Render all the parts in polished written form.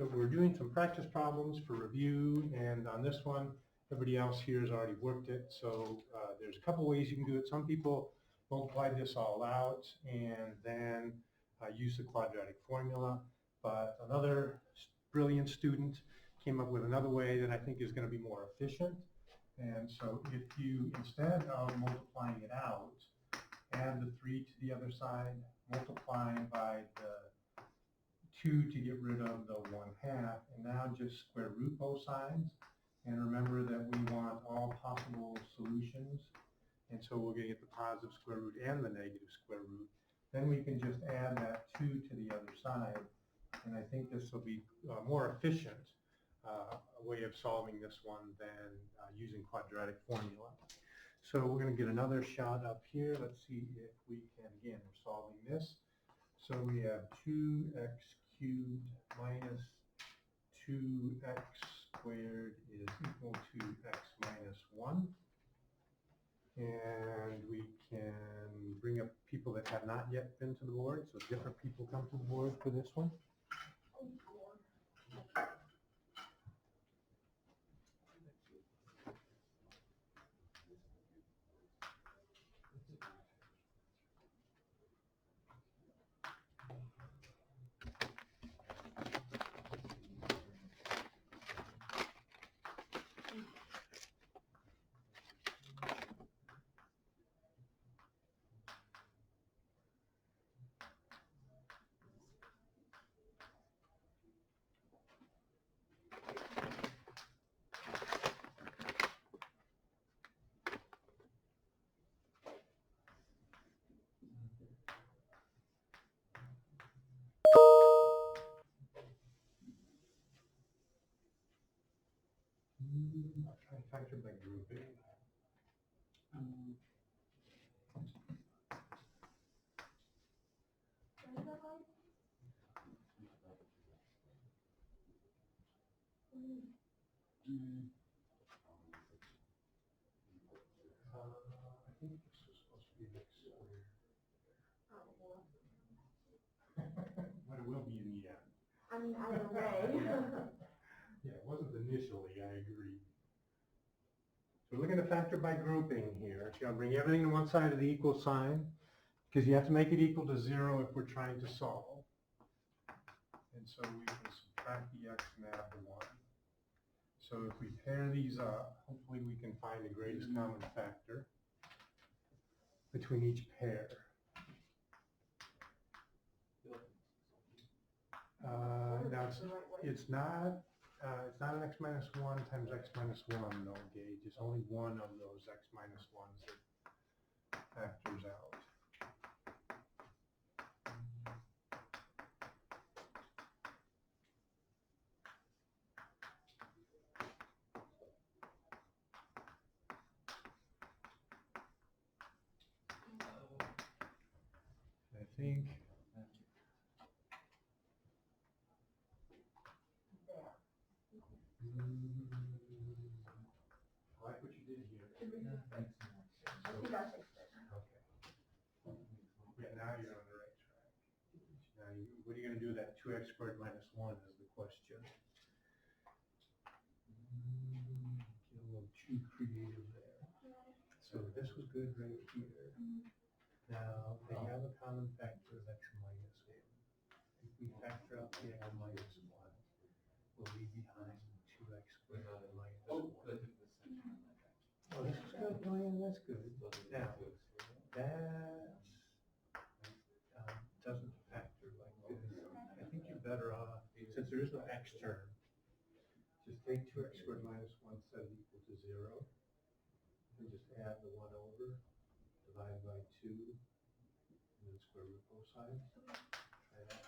So we're doing some practice problems for review, and on this one, everybody else here has already worked it. So there's a couple ways you can do it. Some people multiply this all out and then use the quadratic formula. But another brilliant student came up with another way that I think is going to be more efficient. And so if you, instead of multiplying it out, add the 3 to the other side, multiply by the 2 to get rid of the 1/2, and now just square root both sides. And remember that we want all possible solutions. And so we're going to get the positive square root and the negative square root. Then we can just add that 2 to the other side. And I think this will be more efficient way of solving this one than using quadratic formula. So we're going to get another shot up here. Let's see if we can, again, we're solving this. So we have 2x cubed minus 2x squared is equal to x minus 1. And we can bring up people that have not yet been to the board. So different people come to the board for this one. I'll try to factor by grouping. I think this was supposed to be x squared. But it will be in the end. I mean, either way. Yeah, it wasn't initially, I agree. So we're looking to factor by grouping here. So I'll bring everything to one side of the equal sign, because you have to make it equal to 0 if we're trying to solve. And so we can subtract the x and add the 1. So if we pair these up, hopefully we can find the greatest common factor between each pair. Now it's not an x minus 1 times x minus 1, no, Gage. It's only one of those x minus 1s that factors out. I think I like what you did here. I think I fixed it. Okay. Yeah, now you're on the right track. Now, what are you going to do with that 2x squared minus 1 is the question. Get a little too creative there. So this was good right here. Now, they have a common factor of x minus 1. If we factor out the x minus 1, we'll leave behind 2x squared minus 1. Oh, this is good. Oh, yeah, that's good. Now, that doesn't factor like this. I think you're better off, since there is no x term, just take 2x squared minus 1 set it equal to 0, and just add the 1 over, divide by 2, and then square root both sides. Try that.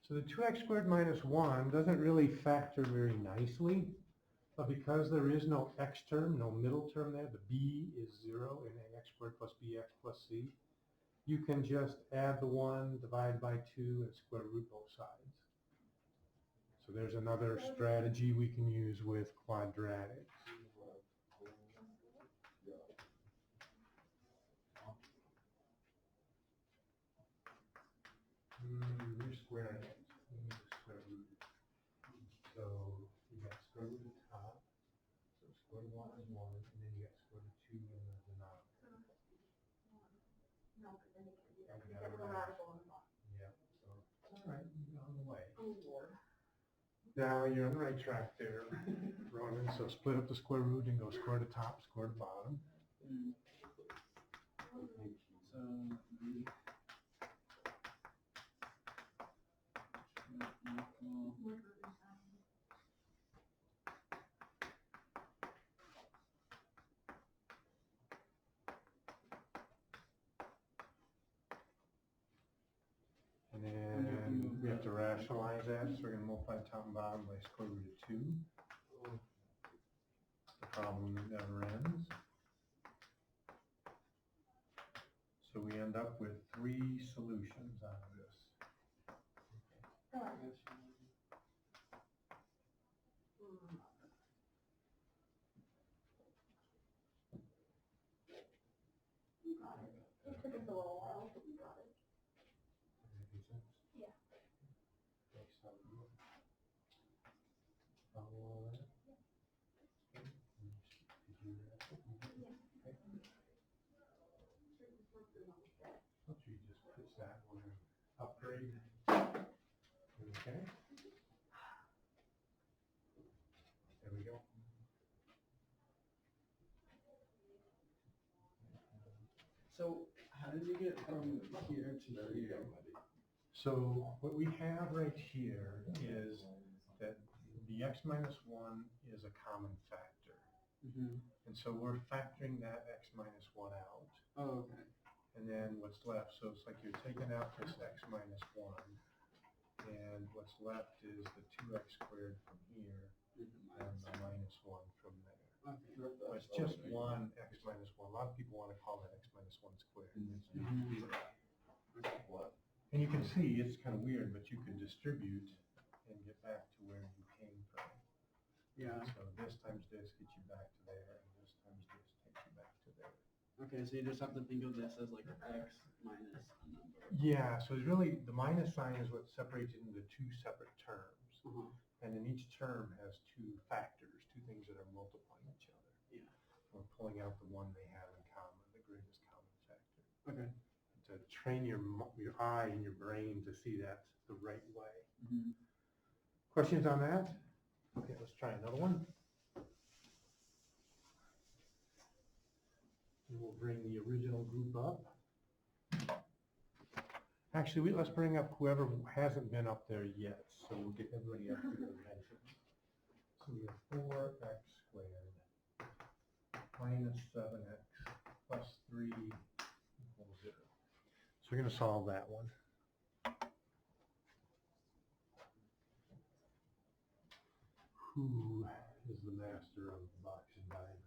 So the 2x squared minus 1 doesn't really factor very nicely, but because there is no x term, no middle term there, the b is 0 in ax squared plus bx plus c, you can just add the 1, divide by 2, and square root both sides. So So there's another strategy we can use with quadratics. We're squaring it. We need to square root it. So you got square root of the top. So square root of 1 is 1, and then you got square root of 2 in the denominator. No, but then you can do that. You You got get it the right. radical on the bottom. Yeah, so all right, you're on the way. Oh, Lord. Now you're on the right track there, Ronan. So split up the square root and go square the top, square the bottom. And then we have to rationalize that, so we're gonna multiply top and bottom by square root of 2. The problem never ends. So we end up with 3 solutions out of this. You got it. It took us a little while, but we got it. Makes sense? Yeah. Makes sense. Follow all that? Did you Yeah. Hope you just puts that one in upgrade. Okay. There we go. So how did you get from here to here? So what we have right here is that the x minus 1 is a common factor. And so we're factoring that x minus 1 out. Oh, okay. And then what's left, so it's like you're taking out this x minus 1. And what's left is the 2x squared from here and the minus 1 from there. Okay. So it's just one x minus 1. A lot of people want to call that x minus 1 squared. And you can see it's kind of weird, but you can distribute and get back to where you came from. Yeah. So this times this gets you back to there, and this times this takes you back to there. Okay, so you just have to think of this as like x minus a number. Yeah, so it's really, the minus sign is what separates it into 2 separate terms. And then each term has 2 factors, 2 things that are multiplying each other. Yeah. We're pulling out the one they have in common, the greatest common factor. Okay. To train your eye and your brain to see that the right way. Questions on that? Okay, let's try another one. And we'll bring the original group up. Actually, let's bring up whoever hasn't been up there yet, so we'll get everybody up here eventually. So we have 4x squared minus 7x plus 3 equals 0. So we're going to solve that one. Who is the master of box and diamond?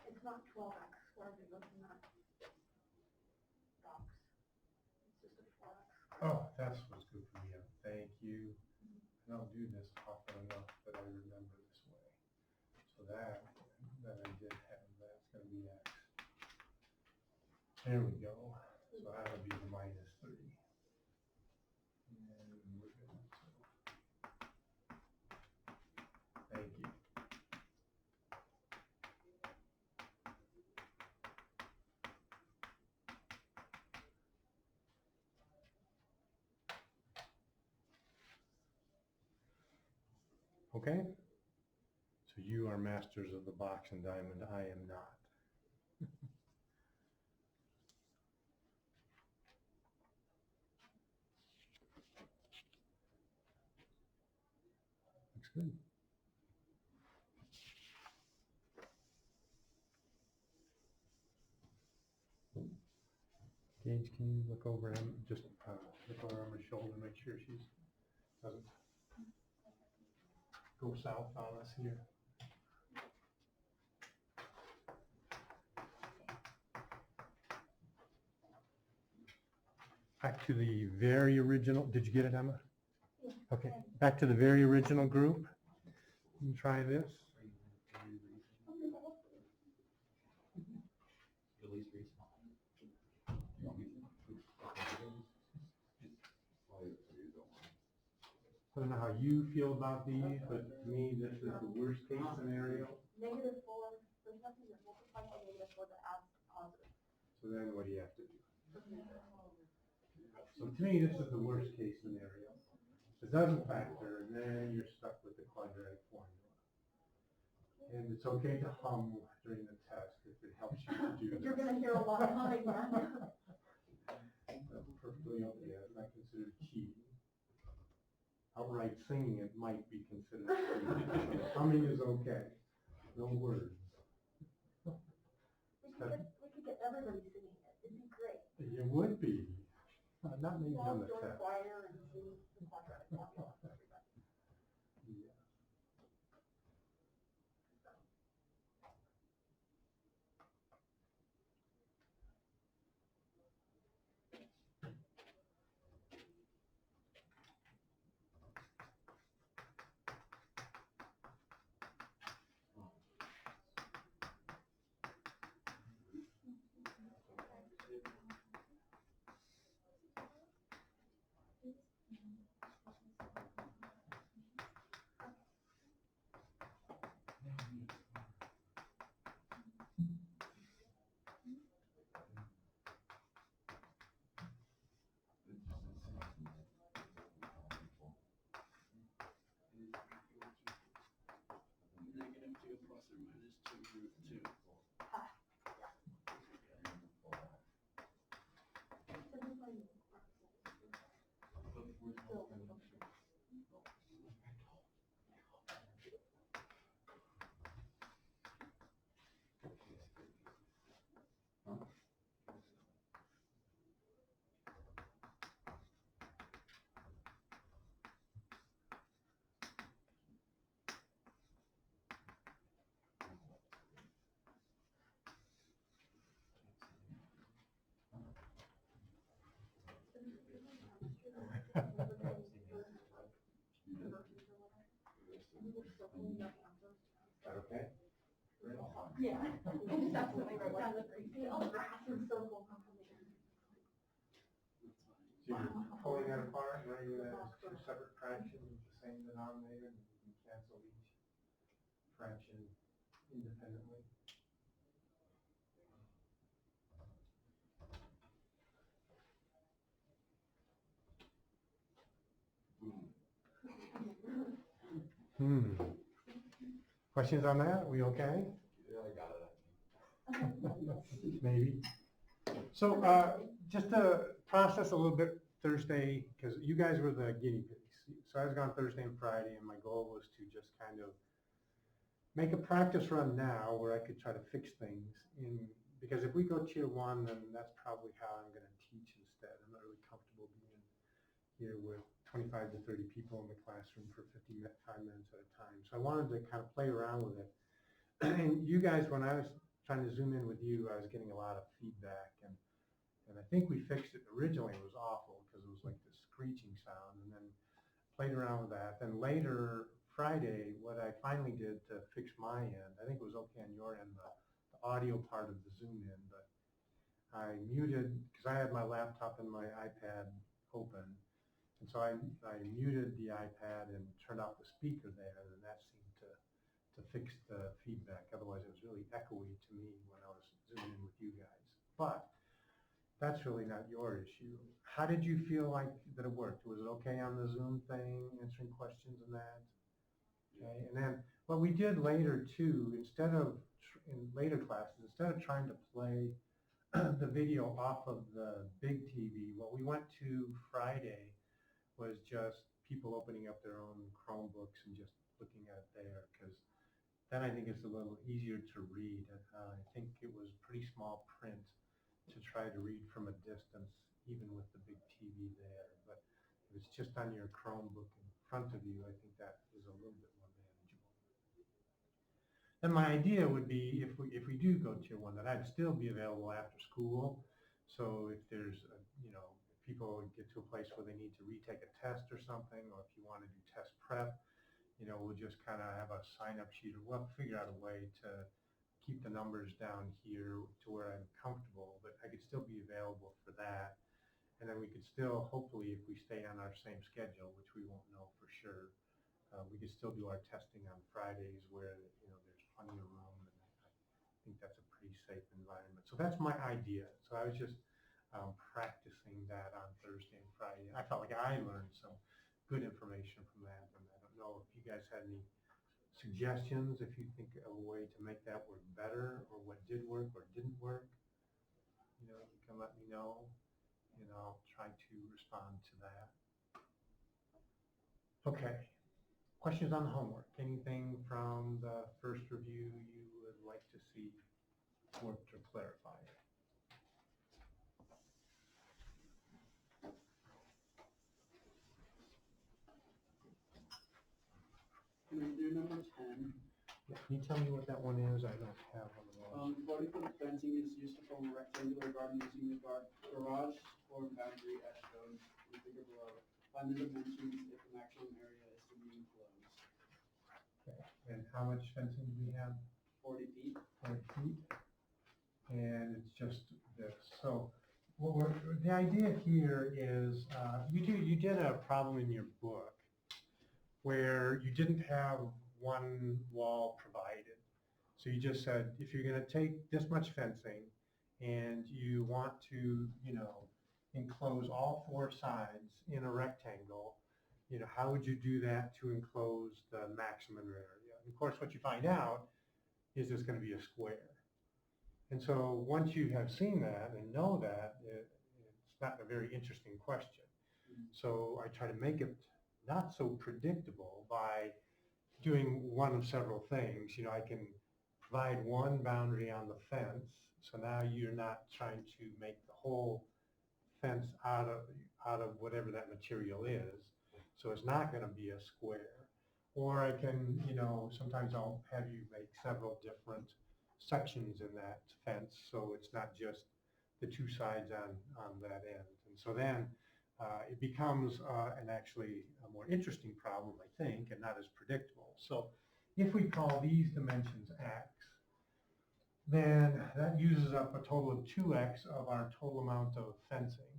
It's not 12x squared, you're looking at Oh, that's what's good for me. Thank you. I don't do this often enough that I remember this way. So that I did have, that's gonna be X. There we go. So that'll be the -3. And we're good. Thank you. Okay? So you are masters of the box and diamond, I am not. Looks good. Gage, can you look over him, just look over my shoulder, make sure she's doesn't go south on us here. Back to the very original, did you get it, Emma? Yeah. Okay, back to the very original group. You try this. I don't know how you feel about these, but to me, this is the worst case scenario. -4, there's nothing that multiplies by -4 that adds positive. So then what do you have to do? So to me, this is the worst case scenario. It doesn't factor, and then you're stuck with the quadratic formula. And it's okay to hum during the test if it helps you to do You're this. gonna hear a lot of humming then. That's perfectly okay. It's not considered cheating. Outright singing it might be considered cheating. Humming is okay. No words. We could get everybody singing it, it'd be great. You would be. Not maybe on the Join test. choir and sing the quadratic formula for everybody. Yeah. -2 + or -2 √2. Is that okay? Yeah. I just absolutely wrote down the grass and circle confirmation. So you're pulling that apart, writing that as two separate fractions with the same denominator, and you can cancel each fraction independently. Questions on that? We okay? Yeah, I got it. Maybe. So, just to process a little bit Thursday, because you guys were the guinea pigs. So I was gone Thursday and Friday, and my goal was to just kind of make a practice run now where I could try to fix things in, because if we go tier 1, then that's probably how I'm going to teach instead. I'm not really comfortable being here with 25 to 30 people in the classroom for 55 minutes at a time. So I wanted to kind of play around with it. And you guys, when I was trying to zoom in with you, I was getting a lot of feedback, and I think we fixed it. Originally it was awful because it was like this screeching sound, and then played around with that. Then later Friday, what I finally did to fix my end, I think it was okay on your end, the audio part of the Zoom in, but I muted, because I had my laptop and my iPad open, and so I muted the iPad and turned off the speaker there, and that seemed to fix the feedback. Otherwise, it was really echoey to me when I was zooming in with you guys. But that's really not your issue. How did you feel like that it worked? Was it okay on the Zoom thing, answering questions and that? Okay, and then what we did later too, instead of, in later classes, instead of trying to play the video off of the big TV, what we went to Friday was just people opening up their own Chromebooks and just looking at it there, because then I think it's a little easier to read. I think it was pretty small print to try to read from a distance, even with the big TV there. But if it's just on your Chromebook in front of you, I think that is a little bit more manageable. And my idea would be, if we do go tier 1, that I'd still be available after school. So if there's, if people get to a place where they need to retake a test or something, or if you want to do test prep, we'll just kind of have a sign-up sheet, or we'll figure out a way to keep the numbers down here to where I'm comfortable, but I could still be available for that. And then we could still, hopefully, if we stay on our same schedule, which we won't know for sure, we could still do our testing on Fridays where, there's plenty of room, and I think that's a pretty safe environment. So that's my idea. So I was just practicing that on Thursday and Friday. I felt like I learned some good information from that, and I don't know if you guys had any suggestions, if you think of a way to make that work better, or what did work or didn't work. You can let me know, and I'll try to respond to that. Okay, questions on the homework? Anything from the first review you would like to see worked or clarified? Can we do number 10? Yeah, can you tell me what that one is? I don't have one of those. 40-foot fencing is used to form a rectangular garden using the garage or boundary as shown in the figure below. Find the dimensions if the maximum area is to be enclosed. Okay. And how much fencing do we have? 40 feet. 40 feet. And it's just this. So the idea here is you did a problem in your book where you didn't have one wall provided. So you just said, if you're going to take this much fencing and you want to, enclose all 4 sides in a rectangle, how would you do that to enclose the maximum area? And of course, what you find out is it's going to be a square. And so once you have seen that and know that, it's not a very interesting question. So I try to make it not so predictable by doing one of several things. I can provide one boundary on the fence, so now you're not trying to make the whole fence out of whatever that material is, so it's not going to be a square. Or I can, sometimes I'll have you make several different sections in that fence, so it's not just the 2 sides on that end. And so then it becomes actually a more interesting problem, I think, and not as predictable. So if we call these dimensions x, then that uses up a total of 2x of our total amount of fencing.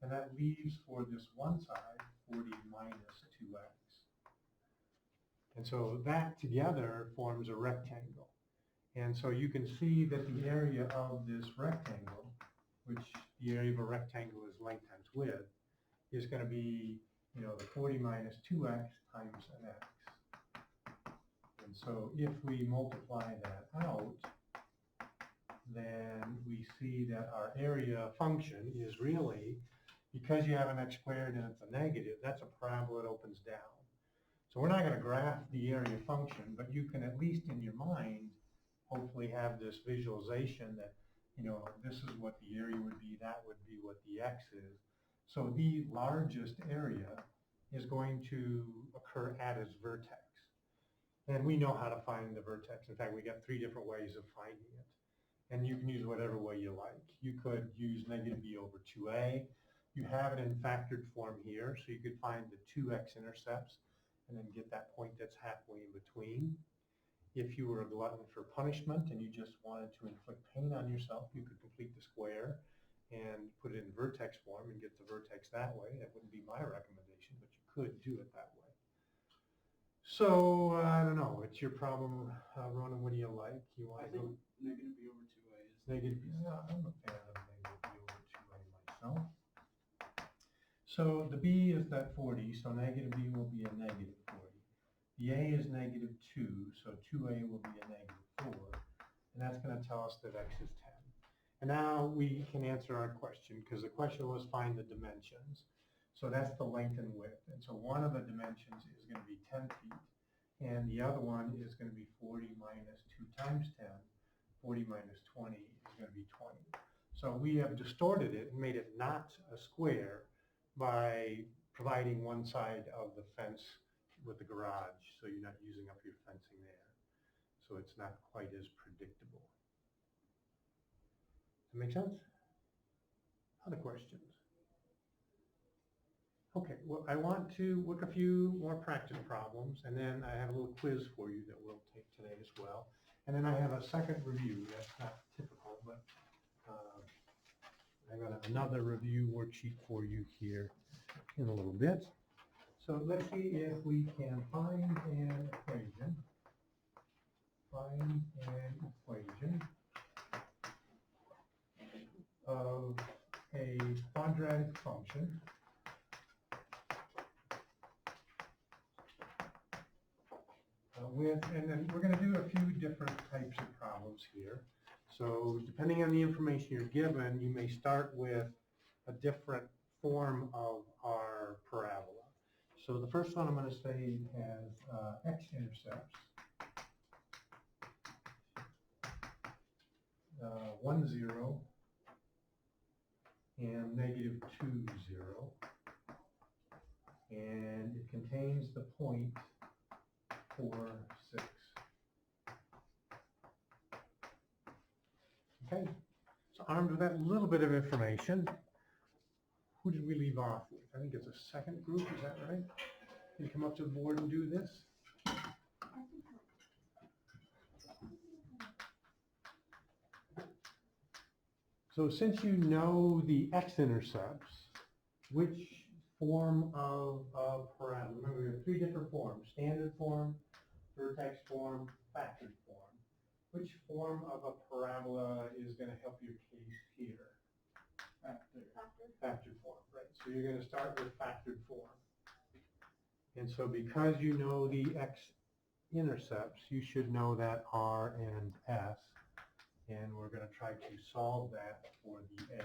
And that leaves for this one side 40 minus 2x. And so that together forms a rectangle. And so you can see that the area of this rectangle, which the area of a rectangle is length times width, is going to be, the 40 minus 2x times an x. And so if we multiply that out, then we see that our area function is really, because you have an x squared and it's a negative, that's a parabola that opens down. So we're not going to graph the area function, but you can at least in your mind hopefully have this visualization that, this is what the area would be, that would be what the x is. So the largest area is going to occur at its vertex. And we know how to find the vertex. In fact, we got 3 different ways of finding it. And you can use whatever way you like. You could use negative b over 2a. You have it in factored form here, so you could find the two x-intercepts and then get that point that's halfway in between. If you were a glutton for punishment and you just wanted to inflict pain on yourself, you could complete the square and put it in vertex form and get the vertex that way. That wouldn't be my recommendation, but you could do it that way. So, I don't know, it's your problem, Ronan, what do you like? You I want to go think negative b over 2a is. negative? Yeah, I'm a fan of negative b over 2a myself. So the b is that 40, so negative b will be a negative 40. The a is negative 2, so 2a will be a negative 4. And that's going to tell us that x is 10. And now we can answer our question, because the question was find the dimensions. So that's the length and width. And so one of the dimensions is going to be 10 feet. And the other one is going to be 40 minus 2 times 10. 40 minus 20 is going to be 20. So we have distorted it and made it not a square by providing one side of the fence with the garage, so you're not using up your fencing there. So it's not quite as predictable. Does that make sense? Other questions? Okay, well, I want to work a few more practice problems, and then I have a little quiz for you that we'll take today as well. And then I have a second review. That's not typical, but I got another review worksheet for you here in a little bit. So let's see if we can find an equation. Find an equation of a quadratic function and then we're going to do a few different types of problems here. So depending on the information you're given, you may start with a different form of our parabola. So the first one I'm going to say has x-intercepts, 1, 0, and negative 2, 0. And it contains the point 4, 6. Okay, so armed with that little bit of information, who did we leave off with? I think it's a second group, is that right? Can you come up to the board and do this? So since you know the x-intercepts, which form of parabola? Remember, we have three different forms: standard form, vertex form, factored form. Which form of a parabola is going to help your case here? Factored form, right? So you're going to start with factored form. And so because you know the x-intercepts, you should know that r and s. And we're going to try to solve that for the a.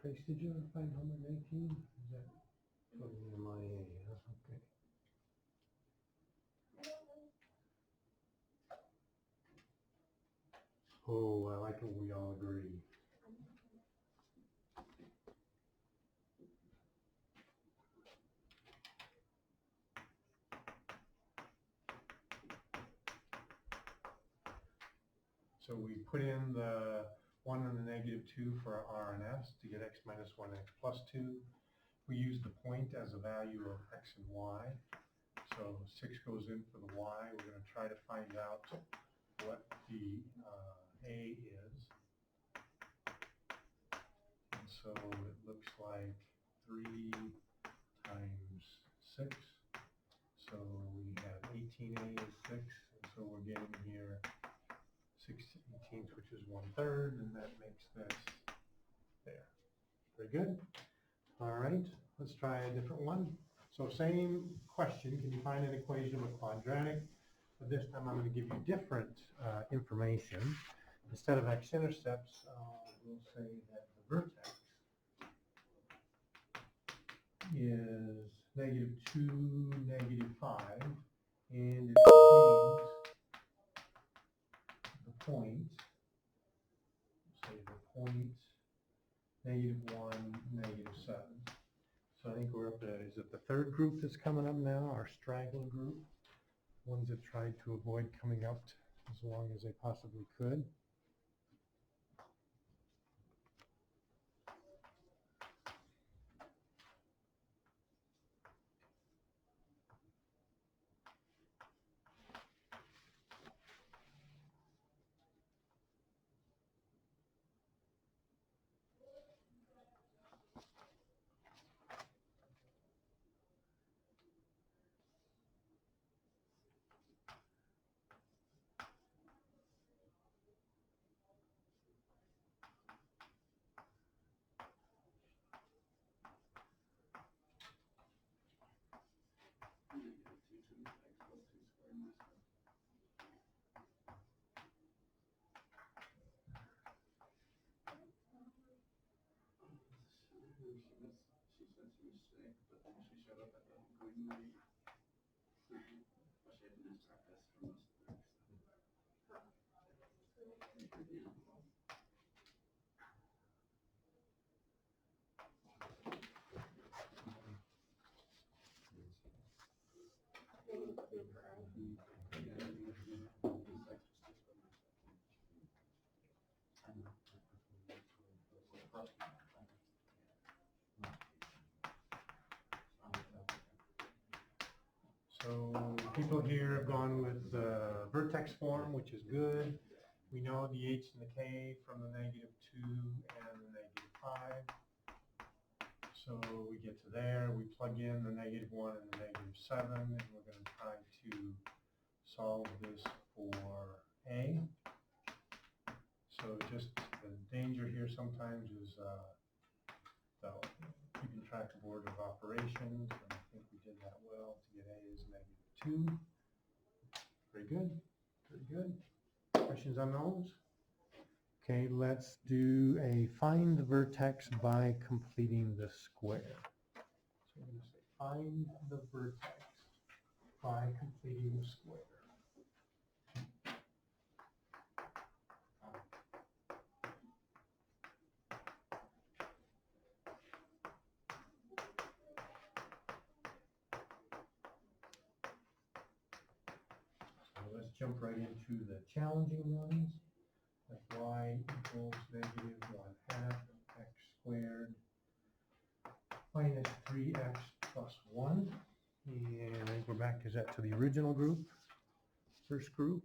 Grace, did you ever find homework 19? Is that totally in my A? Okay. Oh, I like it when we all agree. So we put in the 1 and the negative 2 for r and s to get x minus 1, x plus 2. We use the point as a value of x and y. So 6 goes in for the y. We're going to try to find out what the a is. And so it looks like 3 times 6. So we have 18a is 6. And so we're getting here 6/18, which is 1/3, and that makes this there. Very good. All right, let's try a different one. So same question, can you find an equation of a quadratic? But this time I'm going to give you different information. Instead of x-intercepts, we'll say that the vertex is -2, -5, and it contains the point, say the point, -1, -7. So I think we're up to, is it the third group that's coming up now, our straggler group? Ones that tried to avoid coming up as long as they possibly could. She said she was sick, but then she showed up at the green light. But she had missed practice for most of the week. So people here have gone with the vertex form, which is good. We know the H and the K from the -2 and the -5. So we get to there, we plug in the -1 and the -7, and we're going to try to solve this for A. So just the danger here sometimes is keeping track of order of operations, and I think we did that well to get A is -2. Very good, very good. Questions on those? Okay, let's do a find the vertex by completing the square. So we're going to say find the vertex by completing the square. So let's jump right into the challenging ones. That's y equals -1/2 x squared minus 3x plus 1. And I think we're back, is that to the original group? First group?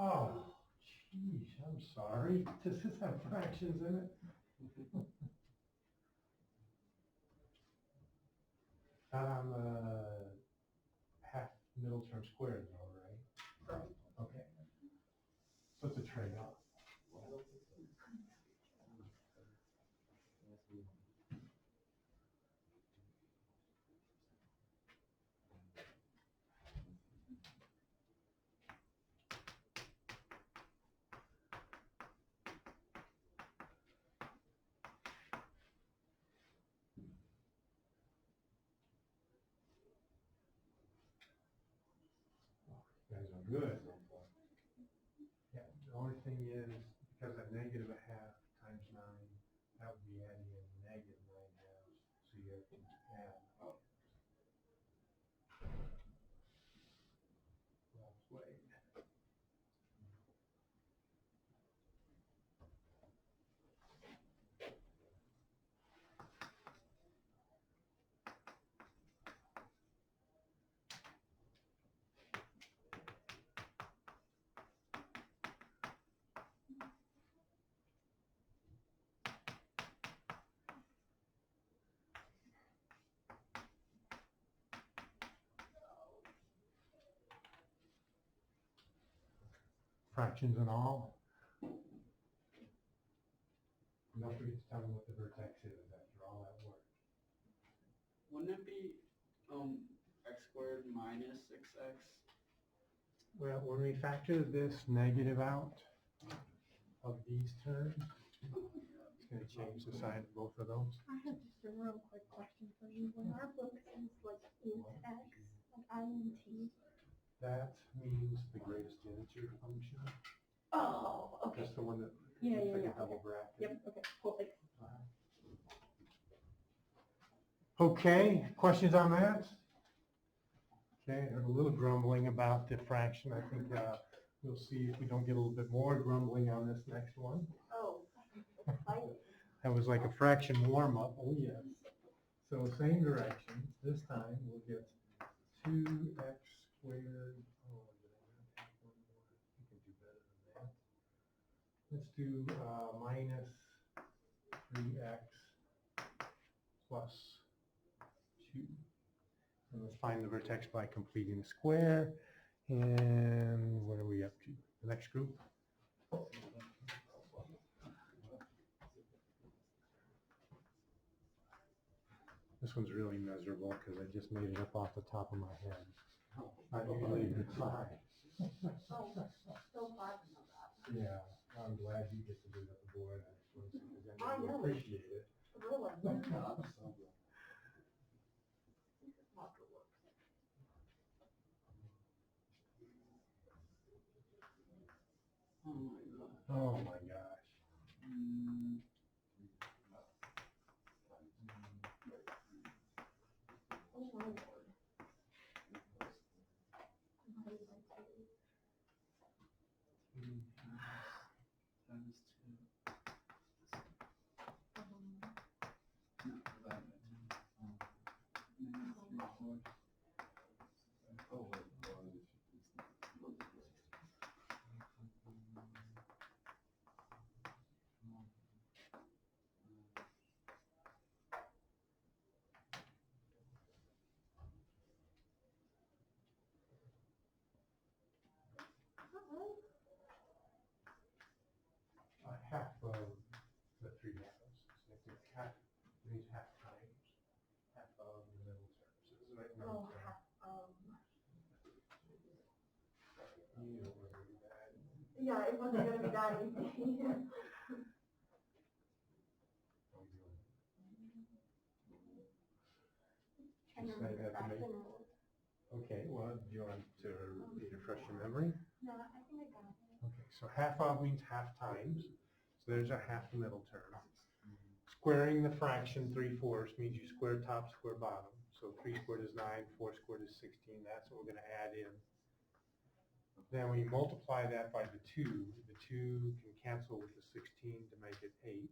Oh, geez, I'm sorry. Does this have fractions in it? Half middle term squared though, right? Okay. So it's a trade-off. You guys are good. Yeah, the only thing is, because that -1/2 times 9, that would be adding in -9/2. So you have to add. Well played. fractions and all. And don't forget to tell me what the vertex is after all that work. Wouldn't it be, x squared minus 6x? Well, when we factor this negative out of these terms, it's going to change the sign of both of those. I have just a real quick question for you. When our book says like int x, like int. That means the greatest integer function. Oh, okay. That's the one that Yeah, looks like yeah, a double bracket. Yep, okay, cool, thanks. Okay, questions on that? Okay, I heard a little grumbling about the fraction. I think we'll see if we don't get a little bit more grumbling on this next one. Oh, exciting. That was like a fraction warm-up. Oh, yes. So same direction. This time we'll get 2x squared. Oh, did I not have one more? You can do better than that. Let's do minus 3x plus 2. And let's find the vertex by completing the square. And what are we up to? The next group? This one's really miserable because I just made it up off the top of my head. Not usually a good sign. Oh, so glad to know that. Yeah, I'm glad you get to do it at the board actually, because then I you know. appreciate it. Really? Oh my god. Oh my gosh. Oh my lord. Times 2. No, divided by 2. Half of the 3 halves. So if it's half, it means half times. Half of the middle term. So this is right Oh, middle term. You don't want to do that. yeah, it wasn't gonna be that easy. How we doing? I Just remember say that to me. fraction. Okay, well, do you want to refresh your memory? No, I think I got it. Okay, so half of means half times. So there's a half the middle term. Squaring the fraction 3/4 means you square top, square bottom. So 3 squared is 9, 4 squared is 16. That's what we're going to add in. Then we multiply that by the 2. The 2 can cancel with the 16 to make it 8.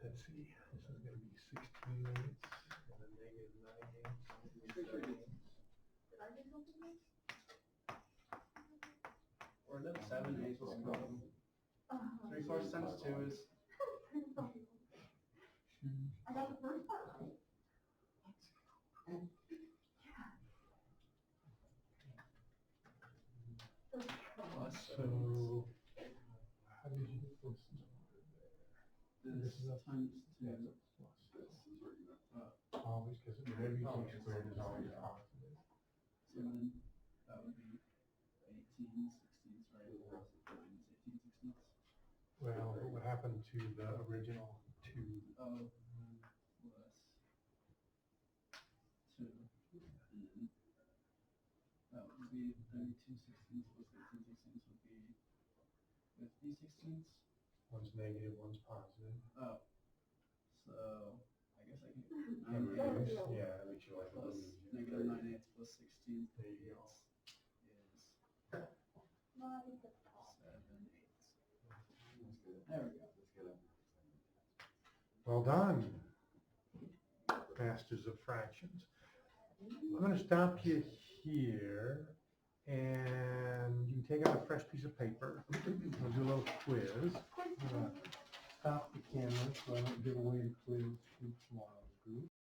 Let's see, this is going to be 16 eighths and a negative 9 eighths. Did I do something there? Or is that 7 eighths? 3/4 times 2 is. I got the first part right. Plus So, how did you get this? this times 2. Always, because everything squared is always positive. So then that would be 18 sixteenths, right? 18 sixteenths. Well, what happened to the original 2? Oh, plus 2. And then that would be 32 sixteenths plus 18 sixteenths would be 50 sixteenths. One's negative, one's positive. Oh, so I guess I can. And 9 reduce, eighths yeah, that makes you like a plus little easier. negative 9 eighths plus 16 There you go. eighths is Not at the top. 7 eighths. There we go. Well done, masters of fractions. I'm going to stop you here, and you can take out a fresh piece of paper. We'll do a little little quiz. I'm gonna stop the camera so I don't give away the quiz too